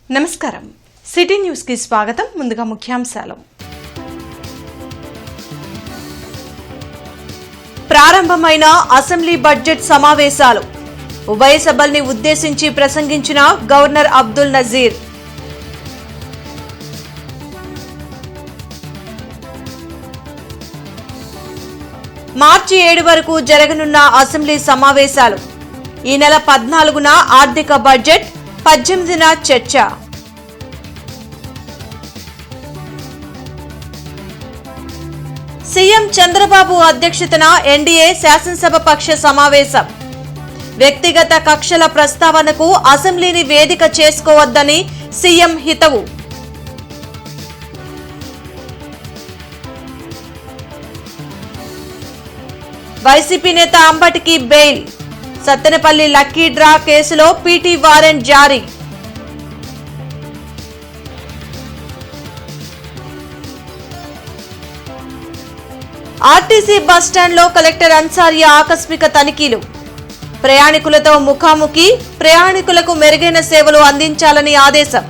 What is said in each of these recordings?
నమస్కారం. City news కి స్వాగతం. ముందుగా ముఖ్యాంశాలు. ప్రారంభమైన అసెంబ్లీ బడ్జెట్ సమావేశాలు. ఉభయ సభల్ని ఉద్దేశించి ప్రసంగించిన గవర్నర్ అబ్దుల్ నజీర్. మార్చి 7 వరకు జరగనున్న అసెంబ్లీ సమావేశాలు. ఈ నెల 14న ఆర్థిక బడ్జెట్, 18న చర్చ. సీఎం చంద్రబాబు అధ్యక్షతన ఎన్డీఏ శాసనసభ పక్ష సమావేశం. వ్యక్తిగత కక్షల ప్రస్తావనకు అసెంబ్లీని వేదిక చేసుకోవద్దని సీఎం హితవు. వైసీపీ నేత అంబటికి బెయిల్. సత్తెనపల్లి లక్కీ డ్రా కేసులో పీటీ వారెంట్ జారీ. ఆర్టీసీ బస్టాండ్లో కలెక్టర్ అన్సారియా ఆకస్మిక తనిఖీలు. ప్రయాణికులతో ముఖాముఖి, ప్రయాణికులకు మెరుగైన సేవలు అందించాలని ఆదేశం.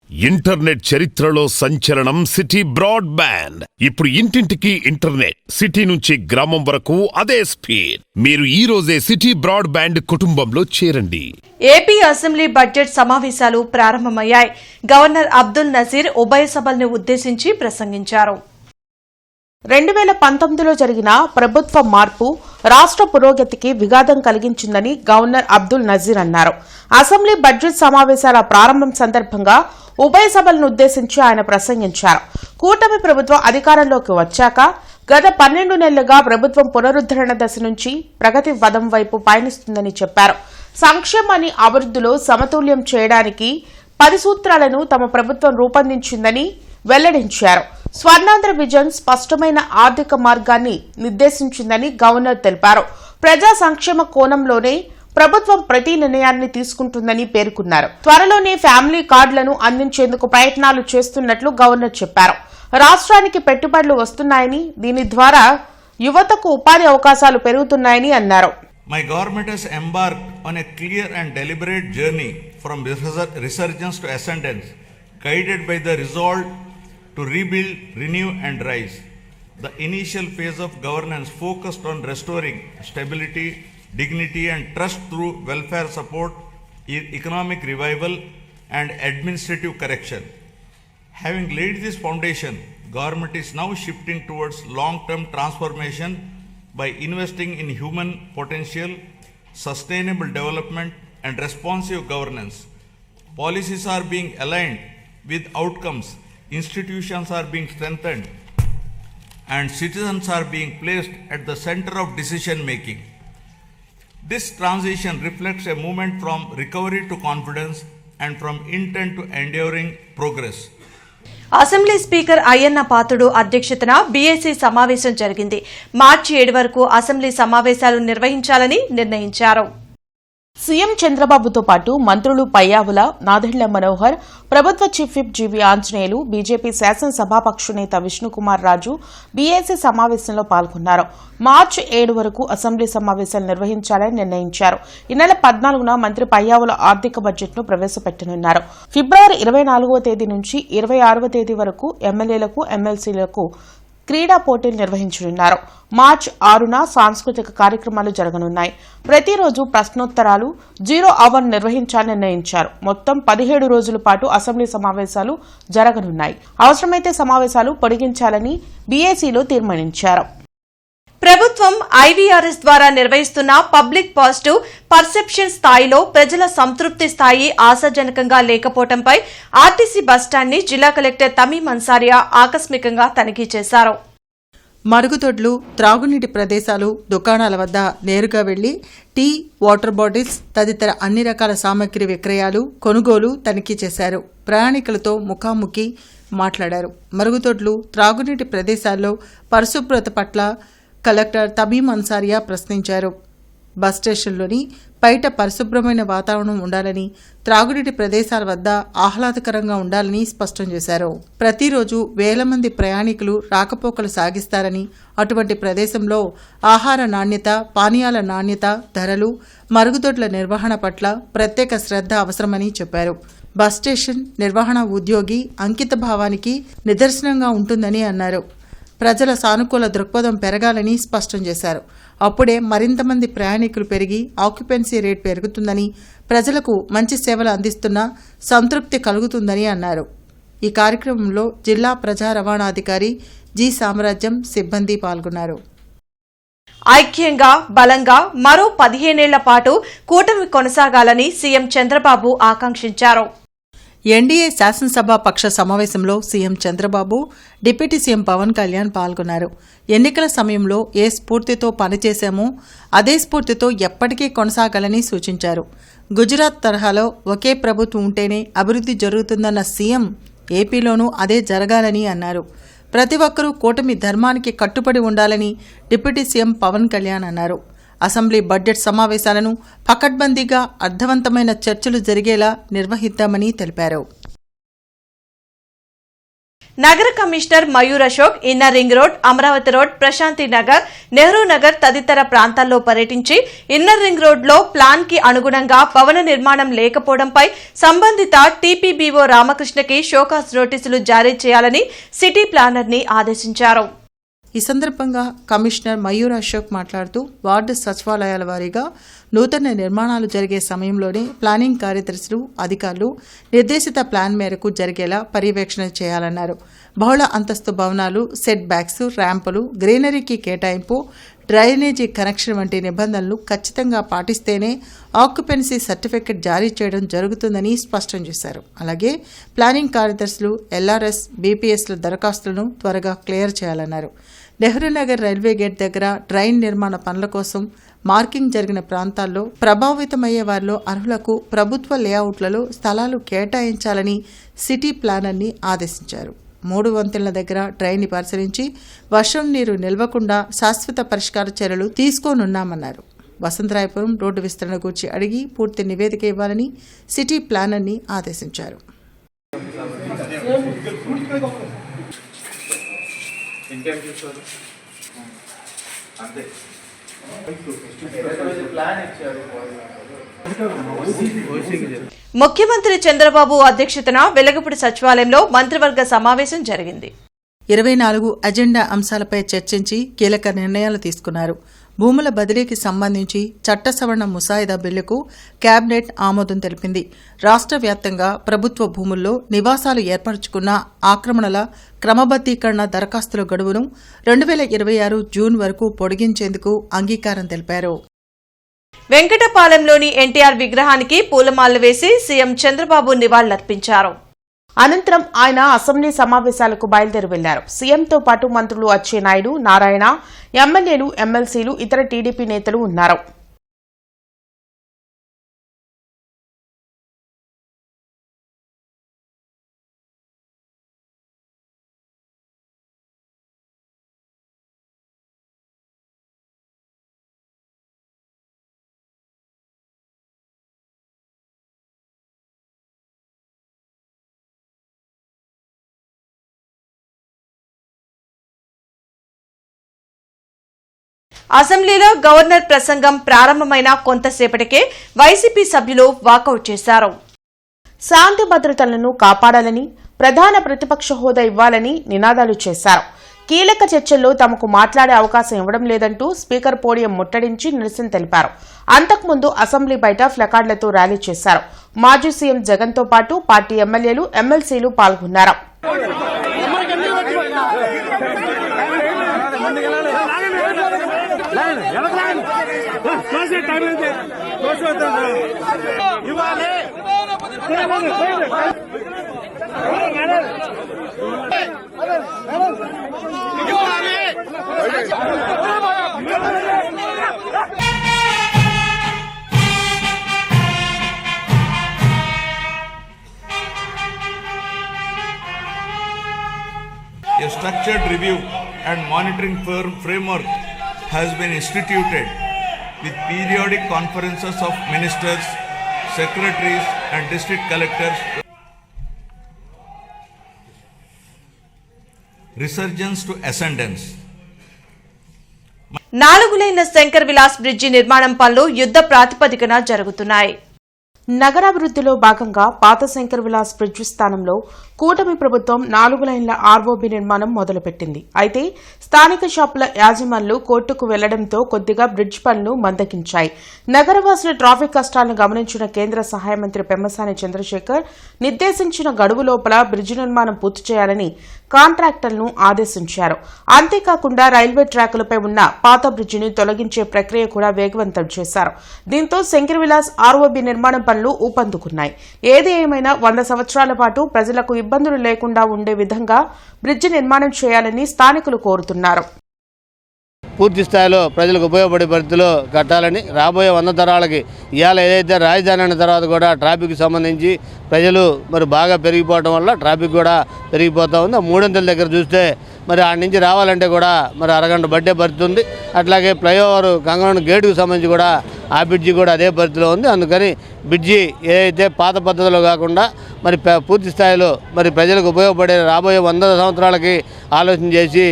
ఇంటర్నెట్ చరిత్రలో సంచలనం సిటీ బ్రాడ్బ్యాండ్. ఇప్పుడు ఇంటింటికి ఇంటర్నెట్, సిటీ నుంచి గ్రామం వరకు అదే స్పీడ్. మీరు ఈ రోజే సిటీ బ్రాడ్బ్యాండ్ కుటుంబంలో చేరండి. ఏపీ అసెంబ్లీ బడ్జెట్ సమావేశాలు ప్రారంభమయ్యాయి. గవర్నర్ అబ్దుల్ నజీర్ ఉభయ సభల్ని ఉద్దేశించి ప్రసంగించారు. 2019లో జరిగిన ప్రభుత్వ మార్పు రాష్ట్ర పురోగతికి విఘాతం కలిగించిందని గవర్నర్ అబ్దుల్ నజీర్ అన్నారు. అసెంబ్లీ బడ్జెట్ సమావేశాల ప్రారంభం సందర్భంగా ఉభయ సభలను ఉద్దేశించి ఆయన ప్రసంగించారు. కూటమి ప్రభుత్వం అధికారంలోకి వచ్చాక గత 12 నెలలుగా ప్రభుత్వం పునరుద్ధరణ దశ నుంచి ప్రగతి పథం వైపు పయనిస్తుందని చెప్పారు. సంక్షేమాన్ని అభివృద్ధిలో సమతుల్యం చేయడానికి 10 సూత్రాలను తమ ప్రభుత్వం రూపొందించిందని వెల్లడించారు. స్వర్ణాంధ్ర విజన్ స్పష్టమైన ఆర్థిక మార్గాన్ని నిర్దేశించిందని గవర్నర్ తెలిపారు. ప్రజా సంక్షేమ కోణంలోనే ప్రభుత్వం ప్రతి నిర్ణయాన్ని తీసుకుంటుందని పేర్కొన్నారు. త్వరలోనే ఫ్యామిలీ కార్డులను అందించేందుకు ప్రయత్నాలు చేస్తున్నట్లు గవర్నర్ చెప్పారు. రాష్ట్రానికి పెట్టుబడులు వస్తున్నాయని, దీని ద్వారా యువతకు ఉపాధి అవకాశాలు పెరుగుతున్నాయని అన్నారు. My government has embarked on a clear and deliberate journey from resurgence to ascendance, guided by the resolve to rebuild, renew and rise. The initial phase of governance focused on restoring stability, dignity and trust through welfare support, economic revival and administrative correction. Having laid this foundation, government is now shifting towards long-term transformation by investing in human potential, sustainable development and responsive governance. Policies are being aligned with outcomes, institutions are being strengthened and citizens are being placed at the center of decision making. This transition reflects a movement from recovery to confidence and from intent to enduring progress. Assembly speaker Ayyanna Patrudu అధ్యక్షతన BAC సమావేశం జరిగింది. మార్చి 7 వరకు assembly సమావేశాలు నిర్వహించాలని నిర్ణయించారు. CM చంద్రబాబుతో పాటు మంత్రులు పయ్యావుల, నాదెండ్ల మనోహర్, ప్రభుత్వ chief whip GV Anjaneyulu, BJP శాసనసభాపక్ష నేత విష్ణుకుమార్ రాజు బీఏసీ సమావేశంలో పాల్గొన్నారు. మార్చి 7 వరకు అసెంబ్లీ సమావేశాలు నిర్వహించాలని నిర్ణయించారు. ఈ నెల 14న మంత్రి పయ్యావుల ఆర్థిక బడ్జెట్ను ప్రవేశపెట్టనున్నారు. ఫిబ్రవరి 24వ తేదీ నుంచి 26వ తేదీ వరకు ఎమ్మెల్యేలకు, ఎమ్మెల్సీలకు క్రీడా పోటీలు నిర్వహించనున్నారు. మార్చి 6న సాంస్కృతిక కార్యక్రమాలు జరగనున్నాయి. ప్రతిరోజు ప్రశ్నోత్తరాలు, 0 అవర్ నిర్వహించాలని నిర్ణయించారు. మొత్తం 17 రోజుల పాటు అసెంబ్లీ సమావేశాలు జరగనున్నాయి. అవసరమైతే సమావేశాలు పొడిగించాలని బీఏసీలో తీర్మానించారు. ప్రభుత్వం ఐవీఆర్ఎస్ ద్వారా నిర్వహిస్తున్న పబ్లిక్ పాజిటివ్ పర్సెప్షన్ స్థాయిలో ప్రజల సంతృప్తి స్థాయి ఆశాజనకంగా లేకపోవడంపై ఆర్టీసీ బస్టాండ్ ని జిల్లా కలెక్టర్ తమీం అన్సారియా ఆకస్మికంగా తనిఖీ చేశారు. మరుగుదొడ్లు, త్రాగునీటి ప్రదేశాలు, దుకాణాల వద్ద నేరుగా వెళ్లి టీ, వాటర్ బాటిల్స్ తదితర అన్ని రకాల సామగ్రి విక్రయాలు, కొనుగోలు తనిఖీ చేశారు. ప్రయాణికులతో ముఖాముఖి మాట్లాడారు. మరుగుదొడ్లు, త్రాగునీటి ప్రదేశాల్లో పరిశుభ్రత పట్ల కలెక్టర్ తమీం అన్సారియా ప్రశ్నించారు. బస్ స్టేషన్లోని బయట పరిశుభ్రమైన వాతావరణం ఉండాలని, త్రాగునీటి ప్రదేశాల వద్ద ఆహ్లాదకరంగా ఉండాలని స్పష్టం చేశారు. ప్రతిరోజు వేల మంది ప్రయాణికులు రాకపోకలు సాగిస్తారని, అటువంటి ప్రదేశంలో ఆహార నాణ్యత, పానీయాల నాణ్యత, ధరలు, మరుగుదొడ్ల నిర్వహణ పట్ల ప్రత్యేక శ్రద్ధ అవసరమని చెప్పారు. బస్ స్టేషన్ నిర్వహణ ఉద్యోగి అంకిత భావానికి నిదర్శనంగా ఉంటుందని అన్నారు. ప్రజల సానుకూల దృక్పథం పెరగాలని స్పష్టం చేశారు. అప్పుడే మరింత మంది ప్రయాణికులు పెరిగి ఆక్యుపెన్సీ రేట్ పెరుగుతుందని, ప్రజలకు మంచి సేవలు అందిస్తున్న సంతృప్తి కలుగుతుందని అన్నారు. ఈ కార్యక్రమంలో జిల్లా ప్రజా రవాణాధికారి జి సామ్రాజ్యం సిబ్బంది పాల్గొన్నారు. ఐక్యంగా, బలంగా మరో 15 ఏళ్ల పాటు కూటమి కొనసాగాలని సీఎం చంద్రబాబు ఆకాంక్షించారు. ఎన్డీఏ శాసనసభ పక్ష సమావేశంలో CM Chandrababu, deputy CM Pawan Kalyan పాల్గొన్నారు. ఎన్నికల సమయంలో ఏ స్ఫూర్తితో పనిచేశామో అదే స్ఫూర్తితో ఎప్పటికీ కొనసాగాలని సూచించారు. గుజరాత్ తరహాలో ఒకే ప్రభుత్వం ఉంటేనే అభివృద్ధి జరుగుతుందన్న సీఎం ఏపీలోనూ అదే జరగాలని అన్నారు. ప్రతి ఒక్కరూ కూటమి ధర్మానికి కట్టుబడి ఉండాలని డిప్యూటీ సీఎం పవన్ కళ్యాణ్ అన్నారు. అసెంబ్లీ బడ్జెట్ సమావేశాలను పకడ్బందీగా అర్థవంతమైన చర్చలు జరిగేలా నిర్వహిద్దామని తెలిపారు. నగర commissioner Mayur Ashok inner ring road, Amaravati road, Prashanti Nagar, Nehru Nagar తదితర ప్రాంతాల్లో పర్యటించి ఇన్నర్ రింగ్ రోడ్లో ప్లాన్ కి అనుగుణంగా భవన నిర్మాణం లేకపోవడంపై సంబంధిత టీపీబీఓ రామకృష్ణకి షోకాజ్ నోటీసులు జారీ చేయాలని సిటీ ప్లానర్ ని ఆదేశించారు. ఈ సందర్భంగా కమిషనర్ మయూర్ అశోక్ మాట్లాడుతూ వార్డు సచివాలయాల వారీగా నూతన నిర్మాణాలు జరిగే సమయంలోనే ప్లానింగ్ కార్యదర్శులు, అధికారులు నిర్దేశిత ప్లాన్ మేరకు జరిగేలా పర్యవేక్షణ చేయాలన్నారు. బహుళ అంతస్తు భవనాలు, సెట్ బ్యాక్స్, ర్యాంపులు, గ్రీనరీకి కేటాయింపు, డ్రైనేజీ కనెక్షన్ వంటి నిబంధనలు ఖచ్చితంగా పాటిస్తేనే ఆక్యుపెన్సీ సర్టిఫికెట్ జారీ చేయడం జరుగుతుందని స్పష్టం చేశారు. అలాగే ప్లానింగ్ కార్యదర్శులు ఎల్ఆర్ఎస్, బీపీఎస్ల దరఖాస్తులను త్వరగా క్లియర్ చేయాలన్నారు. నెహ్రూనగర్ రైల్వే గేట్ దగ్గర డ్రైన్ నిర్మాణ పనుల కోసం మార్కింగ్ జరిగిన ప్రాంతాల్లో ప్రభావితమయ్యే వారిలో అర్హులకు ప్రభుత్వ లేఅవుట్లలో స్థలాలు కేటాయించాలని సిటీ ప్లానర్ని ఆదేశించారు. 3 వంతెనల దగ్గర డ్రైన్ని పరిశీలించి వర్షం నీరు నిల్వకుండా శాశ్వత పరిష్కార చర్యలు తీసుకోనున్నామన్నారు. వసంతరాయపురం రోడ్డు విస్తరణ గురించి అడిగి పూర్తి నివేదిక ఇవ్వాలని సిటీ ప్లానర్ని ఆదేశించారు. ముఖ్యమంత్రి చంద్రబాబు అధ్యక్షతన వెలగపూడి సచివాలయంలో మంత్రివర్గ సమావేశం జరిగింది. 24 అజెండా అంశాలపై చర్చించి కీలక నిర్ణయాలు తీసుకున్నారు. భూముల బదిలీకి సంబంధించి చట్ట సవరణ ముసాయిదా బిల్లుకు కేబినెట్ ఆమోదం తెలిపింది. రాష్ట్ర వ్యాప్తంగా ప్రభుత్వ భూముల్లో నివాసాలు ఏర్పరచుకున్న ఆక్రమణల క్రమబద్దీకరణ దరఖాస్తుల గడువును 2026 జూన్ వరకు పొడిగించేందుకు అంగీకారం తెలిపారు. వెంకటపాలెంలోని ఎన్టీఆర్ విగ్రహానికి పూలమాలలు వేసి సీఎం చంద్రబాబు నివాళులర్పించారు. అనంతరం ఆయన అసెంబ్లీ సమావేశాలకు బయలుదేరి వెళ్లారు. సీఎంతో పాటు మంత్రులు అచ్చెన్నాయుడు, నారాయణ, ఎమ్మెల్యేలు, ఎమ్మెల్సీలు, ఇతర టీడీపీ నేతలు ఉన్నారు. అసెంబ్లీలో గవర్నర్ ప్రసంగం ప్రారంభమైన కొంతసేపటికే వైసీపీ సభ్యులు వాకౌట్ చేశారు. శాంతి భద్రతలను కాపాడాలని, ప్రధాన ప్రతిపక్ష హోదా ఇవ్వాలని నినాదాలు చేశారు. కీలక చర్చల్లో తమకు మాట్లాడే అవకాశం ఇవ్వడం లేదంటూ స్పీకర్ పోడియం ముట్టడించి నిరసన తెలిపారు. అంతకుముందు అసెంబ్లీ బయట ప్లకార్డులతో ర్యాలీ చేశారు. మాజీ సీఎం జగన్తో పాటు పార్టీ ఎమ్మెల్యేలు, ఎమ్మెల్సీలు పాల్గొన్నారు. A structured review and monitoring framework has been instituted with periodic conferences of ministers, secretaries and district collectors. Resurgence to ascendance. 4 లేన్ల శంకర్ విలాస్ బ్రిడ్జి నిర్మాణం పనులు యుద్ధ ప్రాతిపదికన జరుగుతున్నాయి. నగరాభివృద్ధిలో భాగంగా పాత శంకర్ విలాస్ బ్రిడ్జి స్థానంలో కూటమి ప్రభుత్వం 4 లైన్ల ఆర్ఓబీ నిర్మాణం మొదలుపెట్టింది. అయితే స్థానిక షాపుల యాజమాన్లు కోర్టుకు వెళ్లడంతో కొద్దిగా బ్రిడ్జ్ పనులు మందగించాయి. నగరవాసుల ట్రాఫిక్ కష్టాలను గమనించిన కేంద్ర సహాయ మంత్రి పెమ్మసాని చంద్రశేఖర్ నిర్దేశించిన గడువు లోపల బ్రిడ్జి నిర్మాణం పూర్తి చేయాలని కాంట్రాక్టర్లను ఆదేశించారు. అంతేకాకుండా రైల్వే ట్రాకులపై ఉన్న పాత బ్రిడ్జిని తొలగించే ప్రక్రియ కూడా వేగవంతం చేశారు. దీంతో శంకర్ విలాస్ ఆర్ఓబీ నిర్మాణం పనులు ఊపందుకున్నాయి. ఏది ఏమైనా 100 సంవత్సరాల పాటు ప్రజలకు ఇబ్బందులు లేకుండా ఉండే విధంగా బ్రిడ్జి నిర్మాణం చేయాలని స్థానికులు కోరుతున్నారు. పూర్తి స్థాయిలో ప్రజలకు ఉపయోగపడే పరిస్థితిలో కట్టాలని, రాబోయే 100 తరాలకి ఇవాళ ఏదైతే రాజధాని అయిన తర్వాత కూడా ట్రాఫిక్ సంబంధించి ప్రజలు మరి బాగా పెరిగిపోవడం వల్ల ట్రాఫిక్ కూడా పెరిగిపోతూ ఉంది. 300 దగ్గర చూస్తే మరి ఆడ నుంచి రావాలంటే కూడా మరి అరగంట బట్టే పడుతుంది. అట్లాగే ఫ్లైఓవర్ గంగవరం గేటుకు సంబంధించి కూడా ఆ బ్రిడ్జి కూడా అదే పరిస్థితిలో ఉంది. అందుకని బ్రిడ్జి ఏదైతే పాత పద్ధతిలో కాకుండా మరి పూర్తి స్థాయిలో మరి ప్రజలకు ఉపయోగపడే రాబోయే 100 సంవత్సరాలకి ఆలోచన చేసి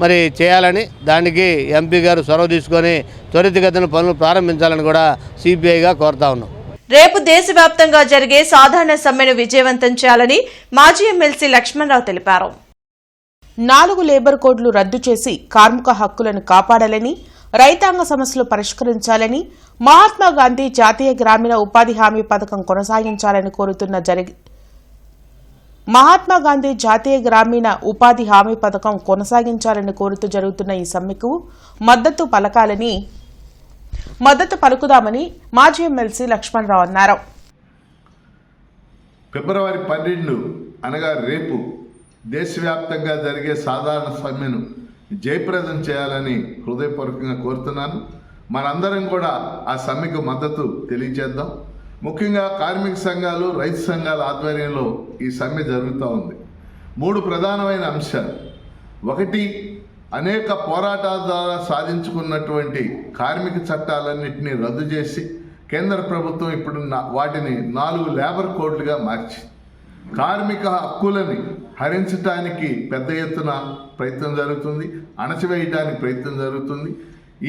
మరి చేయాలని, దానికి ఎంపీ గారు చొరవ తీసుకొని త్వరితగతిన పనులు ప్రారంభించాలని కూడా సిపిఐగా కోరుతా ఉన్నాం. రేపు దేశవ్యాప్తంగా జరిగే సాధారణ సమ్మెను విజయవంతం చేయాలని మాజీ ఎమ్మెల్సీ లక్ష్మణరావు తెలిపారు. 4 లేబర్ కోడ్లు రద్దు చేసి కార్మిక హక్కులను కాపాడాలని, రైతాంగ సమస్యలు పరిష్కరించాలని, మహాత్మాగాంధీ జాతీయ గ్రామీణ ఉపాధి హామీ పథకం కొనసాగించాలని కోరుతున్న మహాత్మాగాంధీ జాతీయ గ్రామీణ ఉపాధి హామీ పథకం కొనసాగించాలని కోరుతూ జరుగుతున్న ఈ సమ్మెకు మద్దతు పలుకుదామని మాజీ ఎమ్మెల్సీ లక్ష్మణరావు అన్నారు. ఫిబ్రవరి 12 అనగా రేపు దేశవ్యాప్తంగా జరిగే సాధారణ సమ్మెను జయప్రదం చేయాలని హృదయపూర్వకంగా కోరుతున్నాను. మనందరం కూడా ఆ సమ్మెకు మద్దతు తెలియజేద్దాం. ముఖ్యంగా కార్మిక సంఘాలు, రైతు సంఘాల ఆధ్వర్యంలో ఈ సమ్మె జరుగుతూ ఉంది. 3 ప్రధానమైన అంశాలు. 1, అనేక పోరాటాల ద్వారా సాధించుకున్నటువంటి కార్మిక చట్టాలన్నింటినీ రద్దు చేసి కేంద్ర ప్రభుత్వం ఇప్పుడు వాటిని 4 లేబర్ కోడ్లుగా మార్చి కార్మిక హక్కులని హరించడానికి పెద్ద ఎత్తున ప్రయత్నం జరుగుతుంది, అణచివేయడానికి ప్రయత్నం జరుగుతుంది.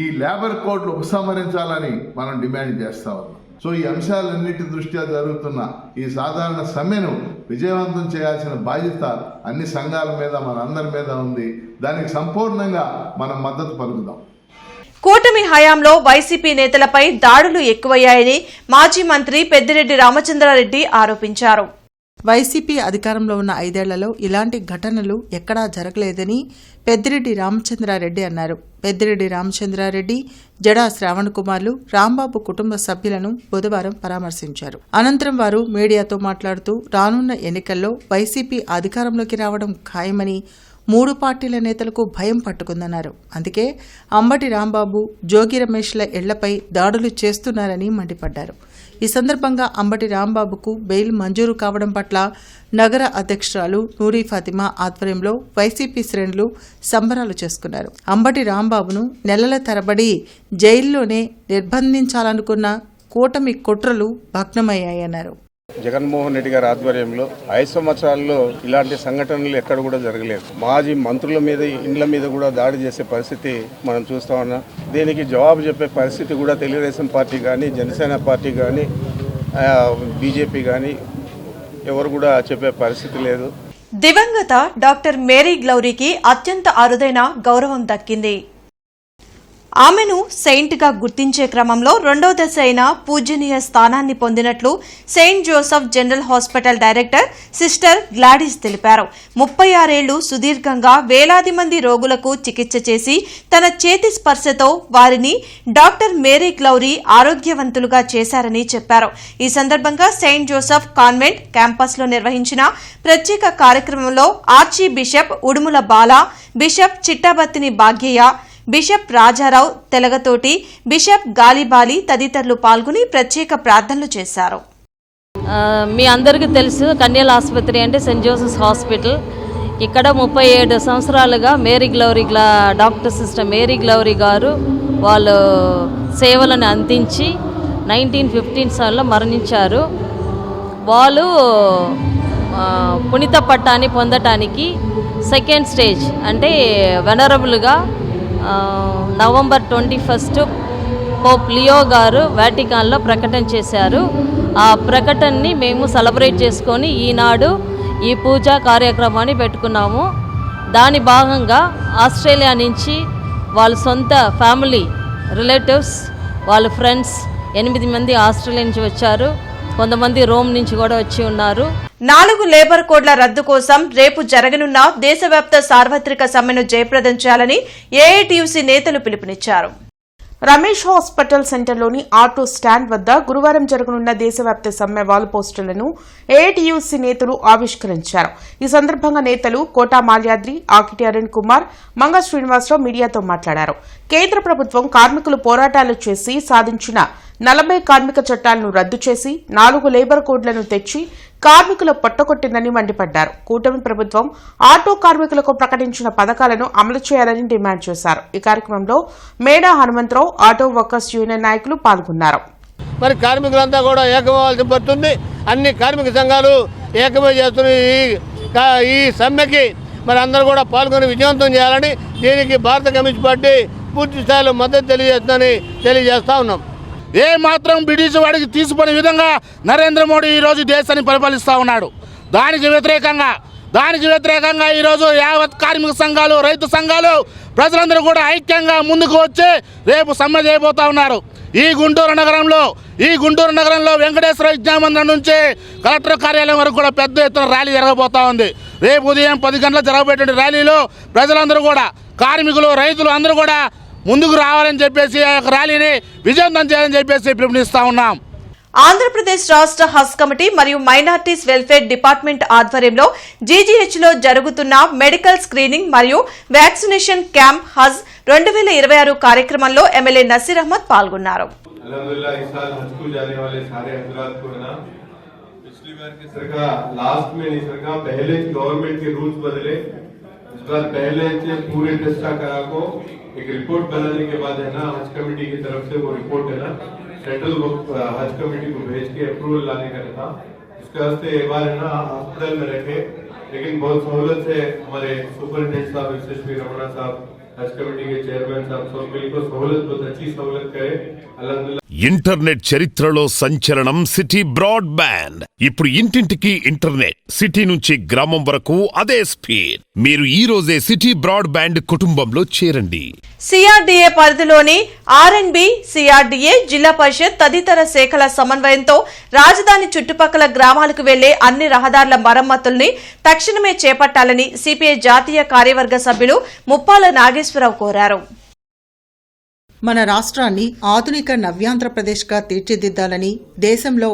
ఈ లేబర్ కోడ్లు ఉపసంహరించాలని మనం డిమాండ్ చేస్తా ఉన్నాం. సో ఈ అంశాలన్నిటి దృష్ట్యా జరుగుతున్న ఈ సాధారణ సమ్మెను విజయవంతం చేయాల్సిన బాధ్యత అన్ని సంఘాల మీద, మనందరి మీద ఉంది. దానికి సంపూర్ణంగా మనం మద్దతు పలుకుదాం. కూటమి హయాంలో వైసీపీ నేతలపై దాడులు ఎక్కువయ్యాయని మాజీ మంత్రి పెద్దిరెడ్డి రామచంద్రారెడ్డి ఆరోపించారు. వైసీపీ అధికారంలో ఉన్న 5 ఏళ్లలో ఇలాంటి ఘటనలు ఎక్కడా జరగలేదని పెద్దిరెడ్డి రామచంద్రారెడ్డి అన్నారు. పెద్దిరెడ్డి రామచంద్రారెడ్డి, జడా శ్రావణ్ కుమార్లు రాంబాబు కుటుంబ సభ్యులను బుధవారం పరామర్శించారు. అనంతరం వారు మీడియాతో మాట్లాడుతూ రానున్న ఎన్నికల్లో వైసీపీ అధికారంలోకి రావడం ఖాయమని, 3 పార్టీల నేతలకు భయం పట్టుకుందన్నారు. అందుకే అంబటి రాంబాబు, జోగి రమేష్ల ఇళ్లపై దాడులు చేస్తున్నారని మండిపడ్డారు. ఈ సందర్భంగా అంబటి రాంబాబుకు బెయిల్ మంజూరు కావడం పట్ల నగర అధ్యక్షురాలు నూరి ఫాతిమా ఆధ్వర్యంలో వైసీపీ శ్రేణులు సంబరాలు చేసుకున్నారు. అంబటి రాంబాబును నెలల తరబడి జైల్లోనే నిర్బంధించాలనుకున్న కూటమి కుట్రలు భగ్నమయ్యాయన్నారు. జగన్మోహన్ రెడ్డి గారి ఆధ్వర్యంలో 5 సంవత్సరాల్లో ఇలాంటి సంఘటనలు ఎక్కడ కూడా జరగలేదు. మాజీ మంత్రుల మీద, ఇండ్ల మీద కూడా దాడి చేసే పరిస్థితి మనం చూస్తా ఉన్నాం. దీనికి జవాబు చెప్పే పరిస్థితి కూడా తెలుగుదేశం పార్టీ కానీ, జనసేన పార్టీ కానీ, బీజేపీ కానీ ఎవరు కూడా చెప్పే పరిస్థితి లేదు. దివంగత డాక్టర్ మేరీ గ్లౌరీకి అత్యంత అరుదైన గౌరవం దక్కింది. ఆమెను సెయింట్గా గుర్తించే క్రమంలో 2వ దశ అయిన పూజనీయ స్థానాన్ని పొందినట్లు Saint Joseph general hospital director sister Gladys తెలిపారు. 36 ఏళ్లు సుదీర్ఘంగా వేలాది మంది రోగులకు చికిత్స చేసి తన చేతి స్పర్శతో వారిని డాక్టర్ మేరీ గ్లౌరీ ఆరోగ్యవంతులుగా చేశారని చెప్పారు. ఈ సందర్భంగా సెయింట్ జోసెఫ్ కాన్వెంట్ క్యాంపస్లో నిర్వహించిన ప్రత్యేక కార్యక్రమంలో archbishop Udumula Bala, bishop Chittabattini Bhagyaiah, bishop Rajarao Telagathoti, bishop Galibali తదితరులు పాల్గొని ప్రత్యేక ప్రార్థనలు చేశారు. మీ అందరికీ తెలుసు, కన్యల ఆసుపత్రి అంటే సెయింట్ జోసెఫ్ హాస్పిటల్. ఇక్కడ 37 సంవత్సరాలుగా మేరీ గ్లౌరీ డాక్టర్ సిస్టర్ మేరీ గ్లౌరీ గారు వాళ్ళు సేవలను అందించి 1957లో మరణించారు. వాళ్ళు పునీత పట్టాన్ని పొందటానికి సెకండ్ స్టేజ్ అంటే వెనరబుల్గా నవంబర్ 21 పోప్ లియో గారు వాటికాన్లో ప్రకటన చేశారు. ఆ ప్రకటనని మేము సెలబ్రేట్ చేసుకొని ఈనాడు ఈ పూజా కార్యక్రమాన్ని పెట్టుకున్నాము. దాని భాగంగా ఆస్ట్రేలియా నుంచి వాళ్ళ సొంత ఫ్యామిలీ రిలేటివ్స్ వాళ్ళ ఫ్రెండ్స్ 8 మంది ఆస్ట్రేలియా నుంచి వచ్చారు. కొంతమంది రోమ్ నుంచి కూడా వచ్చి ఉన్నారు. 4 లేబర్ కోడ్ల రద్దు కోసం రేపు జరగనున్న దేశవ్యాప్త సార్వత్రిక సమ్మెను జయప్రదం చేయాలని ఏఐటీయూసీ నేతలు పిలుపునిచ్చారు. రమేష్ హాస్పిటల్ సెంటర్లోని ఆటో స్టాండ్ వద్ద గురువారం జరగనున్న దేశవ్యాప్త సమ్మె వాల్ పోస్టులను ఏఐటీయూసీ నేతలు ఆవిష్కరించారు. ఈ సందర్భంగా నేతలు కోటా మాల్యాద్రి, ఆకిటి అరుణ్ కుమార్, మంగ శ్రీనివాసరావు మీడియాతో మాట్లాడారు. కేంద్ర ప్రభుత్వం కార్మికులు పోరాటాలు చేసి సాధించిన 40 కార్మిక చట్టాలను రద్దు చేసి 4 లేబర్ కోడ్లను తెచ్చి కార్మికుల పొట్టకొట్టిందని మండిపడ్డారు. కూటమి ప్రభుత్వం ఆటో కార్మికులకు ప్రకటించిన పథకాలను అమలు చేయాలని డిమాండ్ చేశారు. ఈ కార్యక్రమంలో మేడా హనుమంతరావు, ఆటో వర్కర్స్ యూనియన్ నాయకులు పాల్గొన్నారు. మరి కార్మికులంతా కూడా ఏకమవ్వాల్సి పడుతుంది. అన్ని కార్మిక సంఘాలు ఏకమై చేస్తున్న ఈ సమ్మెకి మరి అందరూ కూడా పాల్గొని విజయవంతం చేయాలని, దీనికి భారత కమ్యూనిస్ట్ పార్టీ పూర్తి స్థాయిలో మద్దతు తెలియజేస్తుందని తెలియజేస్తా ఉన్నాం. ఏ మాత్రం బ్రిటిష్ వాడికి తీసుకునే విధంగా నరేంద్ర మోడీ ఈరోజు దేశాన్ని పరిపాలిస్తూ ఉన్నాడు. దానికి వ్యతిరేకంగా ఈరోజు యావత్ కార్మిక సంఘాలు, రైతు సంఘాలు, ప్రజలందరూ కూడా ఐక్యంగా ముందుకు వచ్చి రేపు సమ్మె చేయబోతా ఉన్నారు. ఈ గుంటూరు నగరంలో వెంకటేశ్వర విద్యామందిరం నుంచి కలెక్టర్ కార్యాలయం వరకు కూడా పెద్ద ఎత్తున ర్యాలీ జరగబోతా ఉంది. రేపు ఉదయం 10 గంటలకు జరగబోయే ర్యాలీలో ప్రజలందరూ కూడా, కార్మికులు, రైతులు అందరూ కూడా ముందుకు రావాలని చెప్పేసి ఆ యొక్క ర్యాలీని విజయవంతం చేయాలని చెప్పేసి పిలుపునిస్తా ఉన్నాం. ఆంధ్రప్రదేశ్ రాష్ట్ర హజ్ కమిటీ మరియు మైనార్టీస్ వెల్ఫేర్ డిపార్ట్మెంట్ ఆధ్వర్యంలో జీజీహెచ్లో జరుగుతున్న మెడికల్ స్క్రీనింగ్ మరియు వ్యాక్సినేషన్ క్యాంప్ హజ్ 2026 కార్యక్రమంలో ఎమ్మెల్యే నసీర్ అహ్మద్ పాల్గొన్నారు. इस बार पहले से पूरे टेस्ट करा को एक रिपोर्ट बनाने के बाद है ना हज कमेटी की तरफ से वो रिपोर्ट है ना सेंट्रल हज कमेटी को भेज के अप्रूवल लाने का था. उसके वास्ते एक बार है ना हॉस्पिटल में रखे, लेकिन बहुत सहूलत से हमारे सुपरिटेंडेंट साहब एसएसपी रमणा साहब, हज कमेटी के चेयरमैन साहब सब मिलकर सहूलत, बहुत अच्छी सहूलत करे. अल्हम्दुलिल्लाह. ఇంటర్నెట్ చరిత్రలో సంచలనం సిటీ బ్రాడ్ బ్యాండ్. ఇప్పుడు ఇంటింటికి ఇంటర్నెట్, సిటీ నుంచి గ్రామం వరకు అదే స్పీడ్. మీరు ఈ రోజే సిటీ బ్రాడ్ బ్యాండ్ కుటుంబంలో చేరండి. సిఆర్డీఏ పరిధిలోని ఆర్ఎండ్బి, సిఆర్డీఏ, జిల్లా పరిషత్ తదితర శాఖల సమన్వయంతో రాజధాని చుట్టుపక్కల గ్రామాలకు వెళ్లే అన్ని రహదారుల మరమ్మతుల్ని తక్షణమే చేపట్టాలని సిపిఐ జాతీయ కార్యవర్గ సభ్యులు ముప్పాల నాగేశ్వరరావు కోరారు. మన రాష్ట్రాన్ని ఆధునిక నవ్యాంధ్రప్రదేశ్గా తీర్చిదిద్దాలని, దేశంలో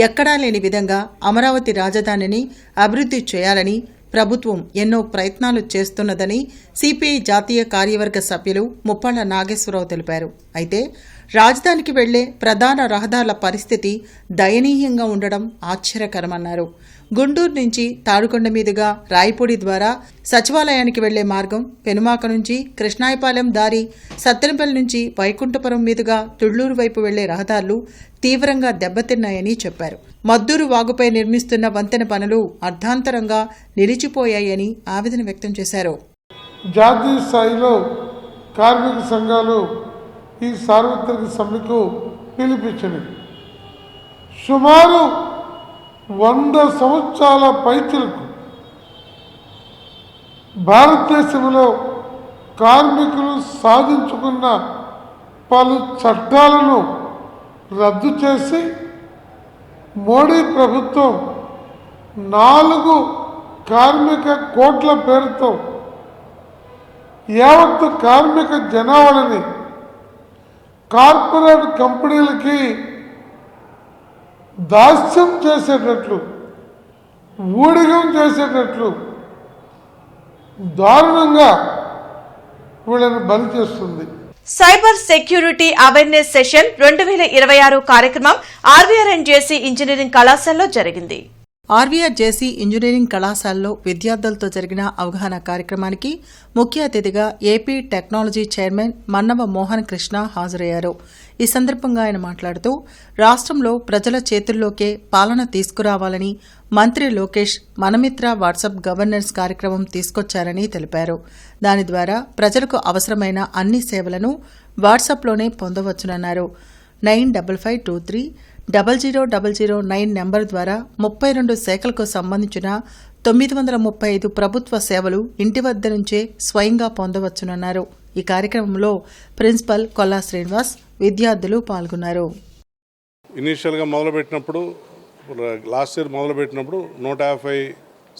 ఎక్కడా లేని విధంగా అమరావతి రాజధానిని అభివృద్ధి చేయాలని ప్రభుత్వం ఎన్నో ప్రయత్నాలు చేస్తున్నదని సిపిఐ జాతీయ కార్యవర్గ సభ్యులు ముప్పాళ్ల నాగేశ్వరరావు తెలిపారు. అయితే రాజధానికి వెళ్లే ప్రధాన రహదారుల పరిస్థితి దయనీయంగా ఉండడం ఆశ్చర్యకరమన్నారు. గుంటూరు నుంచి తాడుకొండ మీదుగా రాయపూడి ద్వారా సచివాలయానికి వెళ్లే మార్గం, పెనుమాక నుంచి కృష్ణాయపాలెం దారి, సత్తెనపల్లి నుంచి వైకుంఠపురం మీదుగా తుళ్లూరు వైపు వెళ్లే రహదారులు తీవ్రంగా దెబ్బతిన్నాయని చెప్పారు. మద్దూరు వాగుపై నిర్మిస్తున్న వంతెన పనులు అర్ధాంతరంగా నిలిచిపోయాయని ఆవేదన వ్యక్తం చేశారు. జాతీయ స్థాయిలో కార్మిక సంఘాలు ఈ సార్వత్రిక సమ్మెకు పిలిపించినవి. సుమారు 100 సంవత్సరాల పైచిలకు భారతదేశంలో కార్మికులు సాధించుకున్న పలు చట్టాలను రద్దు చేసి మోడీ ప్రభుత్వం 4 కార్మిక కోట్ల పేరుతో యావత్తు కార్మిక జనాభాని కార్పొరేట్ కంపెనీలకి దాస్యం చేసేటట్లు, ఊడిగం చేసేటట్లు దారుణంగా వీళ్ళని బలి చేస్తుంది. సైబర్ సెక్యూరిటీ అవేర్నెస్ సెషన్ 2026 కార్యక్రమం ఆర్వీఆర్ఎన్జేసీ ఇంజనీరింగ్ కళాశాలలో జరిగింది. ఆర్వీఆర్ జేసీ ఇంజనీరింగ్ కళాశాలలో విద్యార్థులతో జరిగిన అవగాహన కార్యక్రమానికి ముఖ్య అతిథిగా AP technology chairman Mannava Mohan Krishna హాజరయ్యారు. ఈ సందర్భంగా ఆయన మాట్లాడుతూ రాష్ట్రంలో ప్రజల చేతుల్లోకే పాలన తీసుకురావాలని మంత్రి లోకేష్ మనమిత్ర వాట్సాప్ గవర్నెన్స్ కార్యక్రమం తీసుకొచ్చారని తెలిపారు. దాని ద్వారా ప్రజలకు అవసరమైన అన్ని సేవలను వాట్సాప్లోనే పొందవచ్చునన్నారు. 9553000009 నెంబర్ ద్వారా 32 శాఖలకు సంబంధించిన 935 ప్రభుత్వ సేవలు ఇంటి వద్ద నుంచే స్వయంగా పొందవచ్చునన్నారు. ఈ కార్యక్రమంలో ప్రిన్సిపల్ కొల్లా శ్రీనివాస్, విద్యార్థులు పాల్గొన్నారు. ఇనీషియల్గా మొదలుపెట్టినప్పుడు లాస్ట్ ఇయర్ మొదలుపెట్టినప్పుడు 150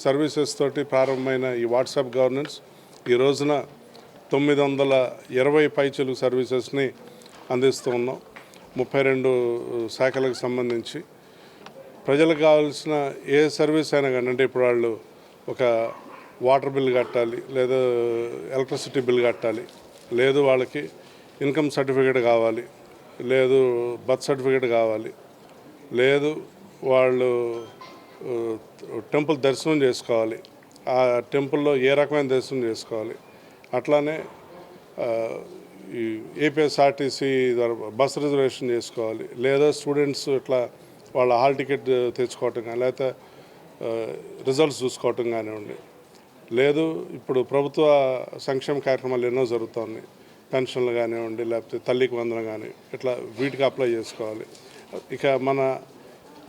సర్వీసెస్ తోటి ప్రారంభమైన ఈ వాట్సాప్ గవర్నెన్స్ ఈ రోజున 920 పైచలు సర్వీసెస్ని అందిస్తూ ఉన్నాం. 32 శాఖలకు సంబంధించి ప్రజలకు కావాల్సిన ఏ సర్వీస్ అయినా కానీ, అంటే ఇప్పుడు వాళ్ళు ఒక వాటర్ బిల్ కట్టాలి, లేదా ఎలక్ట్రిసిటీ బిల్ కట్టాలి, లేదు వాళ్ళకి ఇన్కమ్ సర్టిఫికేట్ కావాలి, లేదు బర్త్ సర్టిఫికేట్ కావాలి, లేదు వాళ్ళు టెంపుల్ దర్శనం చేసుకోవాలి, ఆ టెంపుల్లో ఏ రకమైన దర్శనం చేసుకోవాలి, అట్లానే ఈ ఏపీఎస్ఆర్టీసీ బస్ రిజర్వేషన్ చేసుకోవాలి, లేదా స్టూడెంట్స్ ఇట్లా వాళ్ళ హాల్ టికెట్ తెచ్చుకోవటం కానీ, లేకపోతే రిజల్ట్స్ చూసుకోవటం కానివ్వండి, లేదు ఇప్పుడు ప్రభుత్వ సంక్షేమ కార్యక్రమాలు ఎన్నో జరుగుతుంది, పెన్షన్లు కానివ్వండి, లేకపోతే తల్లికి వందనం కానీ, ఇట్లా వీటికి అప్లై చేసుకోవాలి. ఇక మన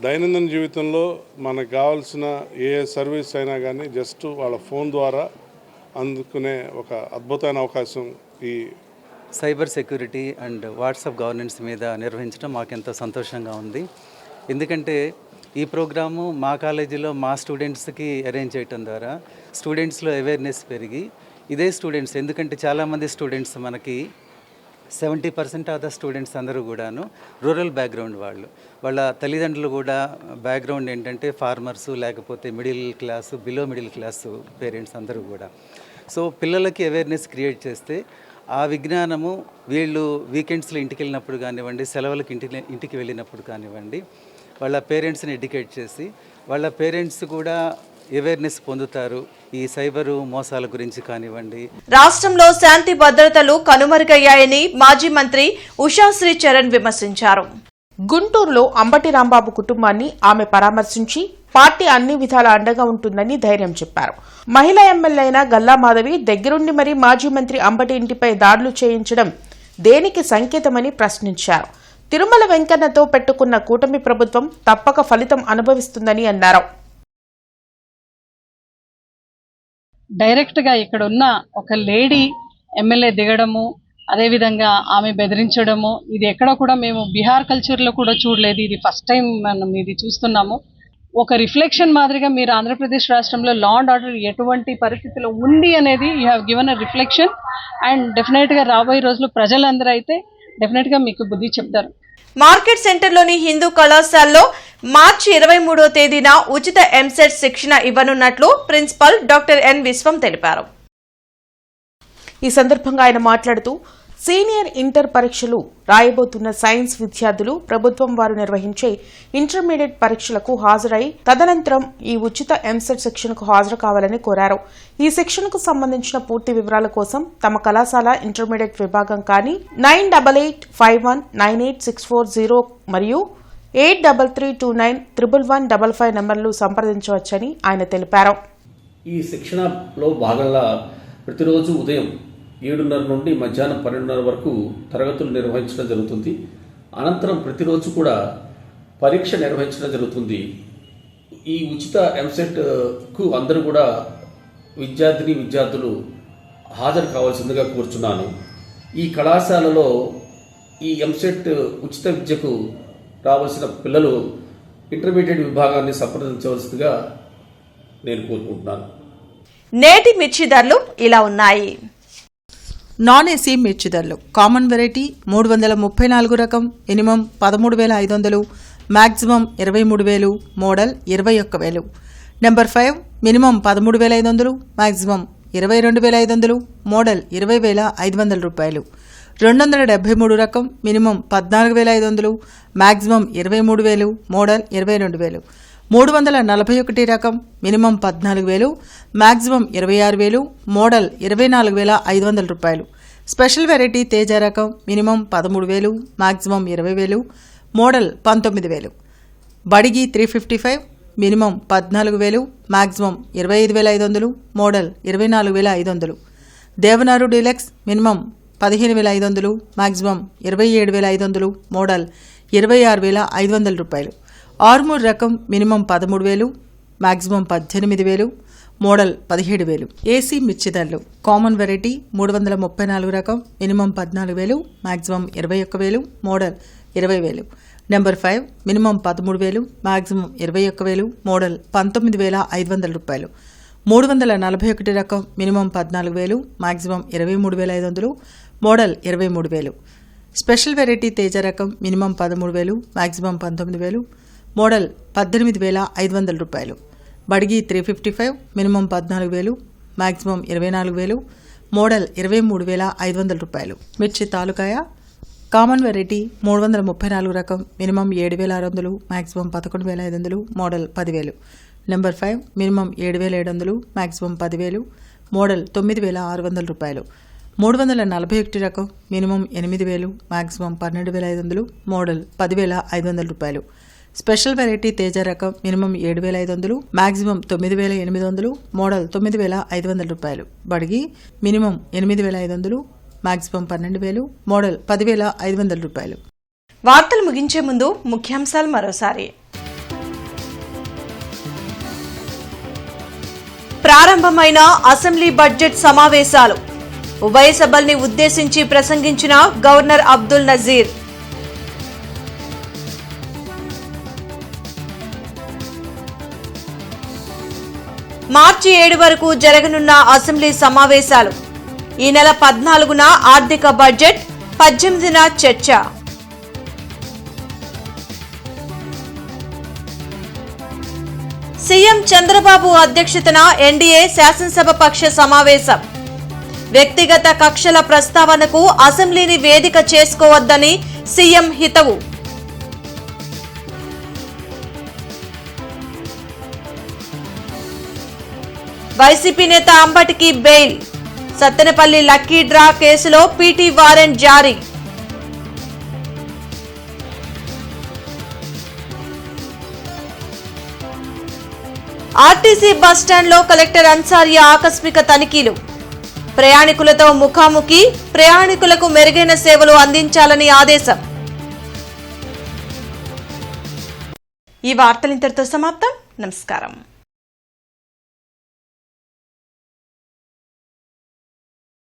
దైనందిన జీవితంలో మనకు కావాల్సిన ఏ సర్వీస్ అయినా కానీ జస్ట్ వాళ్ళ ఫోన్ ద్వారా అందుకునే ఒక అద్భుతమైన అవకాశం ఈ cyber security and WhatsApp governance మీద నిర్వహించడం మాకెంతో సంతోషంగా ఉంది. ఎందుకంటే ఈ ప్రోగ్రాము మా కాలేజీలో మా స్టూడెంట్స్కి అరేంజ్ చేయడం ద్వారా స్టూడెంట్స్లో అవేర్నెస్ పెరిగి ఇదే స్టూడెంట్స్, ఎందుకంటే చాలామంది స్టూడెంట్స్ మనకి 70% ఆఫ్ ద స్టూడెంట్స్ అందరూ కూడాను రూరల్ బ్యాక్గ్రౌండ్ వాళ్ళ తల్లిదండ్రులు కూడా బ్యాక్గ్రౌండ్ ఏంటంటే ఫార్మర్సు, లేకపోతే middle class, below middle class parents అందరూ కూడా. సో పిల్లలకి అవేర్నెస్ క్రియేట్ చేస్తే ఆ విజ్ఞానము వీళ్ళు వీకెండ్స్లో ఇంటికి వెళ్ళినప్పుడు కానివ్వండి, సెలవులకు ఇంటికి వెళ్ళినప్పుడు కానివ్వండి, వాళ్ళ పేరెంట్స్ని ఎడ్యుకేట్ చేసి వాళ్ళ పేరెంట్స్ కూడా అవేర్నెస్ పొందుతారు ఈ సైబరు మోసాల గురించి కానివ్వండి. రాష్ట్రంలో శాంతి భద్రతలు కనుమరుగయ్యాయని మాజీ మంత్రి ఉషాశ్రీ చరణ్ విమర్శించారు. గుంటూరులో అంబటి రాంబాబు కుటుంబాన్ని ఆమె పరామర్శించి పార్టీ అన్ని విధాల అండగా ఉంటుందని ధైర్యం చెప్పారు. మహిళా ఎమ్మెల్యే అయిన గల్లా మాధవి దగ్గరుండి మరీ మాజీ మంత్రి అంబటి ఇంటిపై దాడులు చేయించడం దేనికి సంకేతమని ప్రశ్నించారు. తిరుమల వెంకన్నతో పెట్టుకున్న కూటమి ప్రభుత్వం తప్పక ఫలితం అనుభవిస్తుందని అన్నారు. డైరెక్ట్గా ఇక్కడ ఉన్న ఒక లేడీ ఎమ్మెల్యే దిగడము, అదేవిధంగా ఆమె బెదిరించడము, ఇది ఎక్కడ కూడా మేము బీహార్ కల్చర్లో కూడా చూడలేదు. ఇది ఫస్ట్ టైం మనం ఇది చూస్తున్నాము. ఒక రిఫ్లెక్షన్ మాదిరిగా మీరు ఆంధ్రప్రదేశ్ రాష్ట్రంలో లా అండ్ ఆర్డర్ ఎటువంటి పరిస్థితిలో ఉంది అనేది you have given a reflection. And డెఫినెట్గా రాబోయే రోజుల్లో ప్రజలందరూ అయితే డెఫినెట్గా మీకు బుద్ధి చెప్తారు. మార్కెట్ సెంటర్లోని హిందూ కళాశాలలో మార్చి 23వ తేదీన ఉచిత ఎంసెట్ శిక్షణ ఇవ్వనున్నట్లు ప్రిన్సిపల్ డాక్టర్ ఎన్ విశ్వం తెలిపారు. ఈ సందర్భంగా ఆయన మాట్లాడుతూ సీనియర్ ఇంటర్ పరీక్షలు రాయబోతున్న సైన్స్ విద్యార్థులు ప్రభుత్వం వారు నిర్వహించే ఇంటర్మీడియట్ పరీక్షలకు హాజరై తదనంతరం ఈ ఉచిత ఎంసెట్ శిక్షణకు హాజరు కావాలని కోరారు. ఈ శిక్షణకు సంబంధించిన పూర్తి వివరాల కోసం తమ కళాశాల ఇంటర్మీడియట్ విభాగం కానీ 9881988640 మరియు 8332911155 నంబర్లు సంప్రదించవచ్చని ఆయన తెలిపారు. ఈ శిక్షణలో భాగంగా ప్రతిరోజు ఉదయం 7:30 నుండి మధ్యాహ్నం 12:30 వరకు తరగతులు నిర్వహించడం జరుగుతుంది. అనంతరం ప్రతిరోజు కూడా పరీక్ష నిర్వహించడం జరుగుతుంది. ఈ ఉచిత ఎంసెట్కు అందరూ కూడా విద్యార్థులు హాజరు కావాల్సిందిగా కోరుచున్నాను. ఈ కళాశాలలో ఈ ఎంసెట్ ఉచిత విద్యకు రావాల్సిన పిల్లలు ఇంటర్మీడియట్ విభాగాన్ని సంప్రదించవలసిందిగా నేను కోరుకుంటున్నాను. నేటి మిర్చి ధరలు ఇలా ఉన్నాయి. నాన్ ఏసీ మిర్చి ధరలు: కామన్ వెరైటీ 334 రకం minimum 13,500, maximum 23,000, model 21,000. Number 5 minimum 13,500, maximum 22,500, model 20,500 రూపాయలు. 273 రకం మినిమం 14,500, మ్యాక్సిమం 23,000, మోడల్ 22,000. 341 రకం మినిమం 14,000, మాక్సిమం 26,000, మోడల్ 24,500 రూపాయలు. స్పెషల్ వెరైటీ తేజ రకం minimum 13,000, maximum 20,000, model 19,000. Byadgi 355 minimum 14,000, maximum 25,500, model 24,500. దేవనారు డీలక్స్ మినిమం 15,500, మాక్సిమం 27,500, మోడల్ 26,500 రూపాయలు. ఆర్మూర్ రకం మినిమం 13,000, మాక్సిమం 18,000, మోడల్ 17,000. ఏసీ మిర్చిదళ్ళు కామన్ వెరైటీ 334 రకం minimum 14,000, maximum 21,000, model 20,000. Number 5 minimum 13,000, maximum 21,000, model 19,500 రూపాయలు. 341 రకం minimum 14,000, maximum 23,500, model 23,000. Special variety Teja రకం మినిమం 13,000, మాక్సిమం 19,000, మోడల్ 18,500 రూపాయలు. బడిగి 355 minimum 14,000, maximum 24,000, model 23,500 రూపాయలు. మిర్చి తాలూకాయ కామన్ వెరైటీ 334 రకం minimum 7,600, maximum 11,500, model 10,000. Number 5 minimum 7,700, maximum 10,000, model 9,600 రూపాయలు. 341 రకం మినిమం 8,000, మాక్సిమం 12,500, మోడల్ 10,500 రూపాయలు. స్పెషల్ వెరైటీ తేజ రకం మినిమం 7,500, మాక్సిమం 9,800, మోడల్ 9,500 రూపాయలు. బడిగి మినిమం 8,500, మాక్సిమం 12,000, మోడల్ 10,500 రూపాయలు. వార్తలు ముగించే ముందు ముఖ్యాంశాలు మరోసారి. ప్రారంభమైన అసెంబ్లీ బడ్జెట్ సమావేశాలు. ఉభయ సభల్ని ఉద్దేశించి ప్రసంగించిన గవర్నర్ అబ్దుల్ నజీర్. మార్చి 7 వరకు జరగనున్న అసెంబ్లీ సమావేశాలు. ఈ నెల 14న ఆర్థిక బడ్జెట్, 18న చర్చ. సీఎం చంద్రబాబు అధ్యక్షతన ఎన్డీఏ శాసనసభ పక్ష సమావేశం. వ్యక్తిగత కక్షల ప్రస్తావనకు అసెంబ్లీని వేదిక చేసుకోవద్దని సీఎం హితవు. వైసీపీ నేత అంబటికి బెయిల్. సత్తెనపల్లి లక్కీ డ్రా కేసులో పీటీ వారెంట్ జారీ. ఆర్టీసీ బస్టాండ్లో కలెక్టర్ అన్సారియా ఆకస్మిక తనిఖీలు. ప్రయాణికులతో ముఖాముఖి, ప్రయాణికులకు మెరుగైన సేవలు అందించాలని ఆదేశం. ఈ వార్తలు ఇంతటితో సమాప్తం. నమస్కారం.